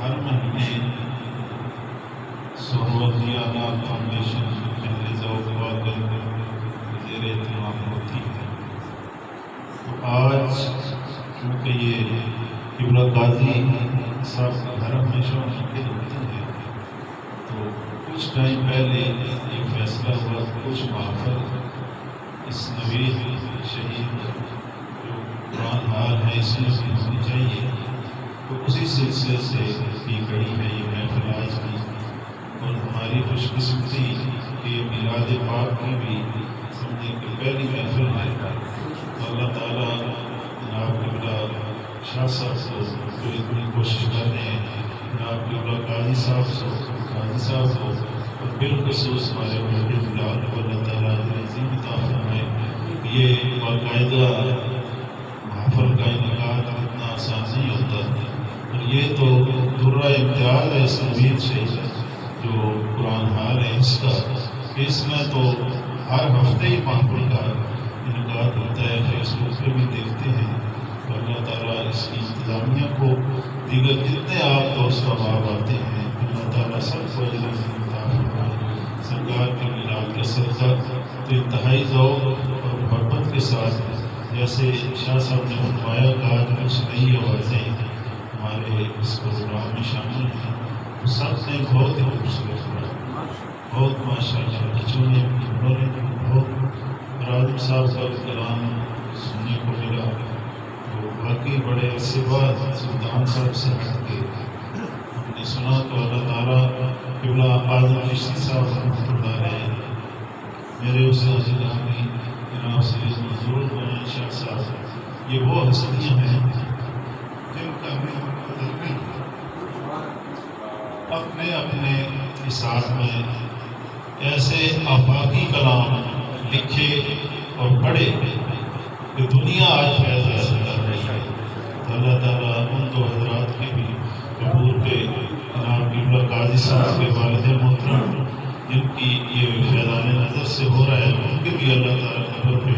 ہر مہینے سہروردیانہ فاؤنڈیشن اہل ذوق واقع زیر اہتمام ہوتی ہے۔ تو آج چونکہ یہ قبلہ قاضی صاحب کا گھر ہمیشہ منعقد ہوتی ہے، تو کچھ ٹائم پہلے یہ فیصلہ ہوا کچھ محفل اس نوید شہید جو قرآن حال ہے اس میں بھی ہونی چاہیے، تو اسی سلسلے سے کی گئی ہے یہ محفل آج کی۔ اور ہماری خوش قسمتی کہ میلاد پاک کی بھی سمجھے کہ پہلی محفل ہے، تو اللہ تعالیٰ جناب قبلہ شاہ صاحب کو جو اتنی کوشش کر رہے ہیں، جناب قبلہ قاضی صاحب کو اور بالخصوص ہمارے بڑے بلال کو اللہ تعالیٰ عظیم عطا فرمائے۔ یہ باقاعدہ محفل کا انعقاد اتنا آسان نہیں ہوتا، اور یہ تو درہ امتیاز ہے اس نوید شہید جو قرآن حال ہے اس کا، اس میں تو ہر ہفتے ہی محفل کا انعقاد ہوتا ہے، فیس بک پہ بھی دیکھتے ہیں۔ تو اللہ تعالیٰ اس کی انتظامیہ کو، دیگر جتنے آپ دوست احباب آتے ہیں، اللہ تعالیٰ سب کو اجر عظیم عطا فرمائے۔ سرکار کے میلاد کا صدقہ تو انتہائی ذوق اور محبت کے ساتھ، جیسے شاہ صاحب نے فرمایا کہ آج کچھ نئی آوازیں ہمارے اس پروگرام میں شامل ہیں، سب نے بہت ہی خوبصورت پڑھا، بہت ماشاء اللہ بچوں نے بڑوں نے بہت، راجب صاحب کا کلام سننے کو ملا، تو باقی بڑے عرصے بعد سلطان صاحب سے ہٹ کے ہم نے سنا، تو اللہ تعالیٰ قبلہ اعظم چشتی صاحب رحمۃ اللہ علیہ، میرے استاد گرامی جناب سید منظور الغنی شاہ صاحب، یہ وہ ہستیاں ہیں جن کا اپنے اپنے حساب میں ایسے آفاقی کلام لکھے اور پڑھے کہ دنیا آج فیض حاصل کر رہی ہے۔ تو اللہ تعالیٰ ان دو حضرات کے بھی قبول پہ، جناب قبلہ قاضی صاحب کے والد محترم جن کی یہ فیضان نظر سے ہو رہا ہے، ان کے بھی اللہ تعالیٰ قبر پہ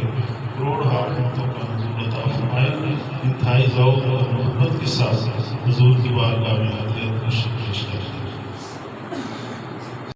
کروڑ حاکمتوں کا نزول عطا فرمائے۔ انتہائی ذوق اور محبت کے ساتھ حضور کی بارگاہ میں حاضر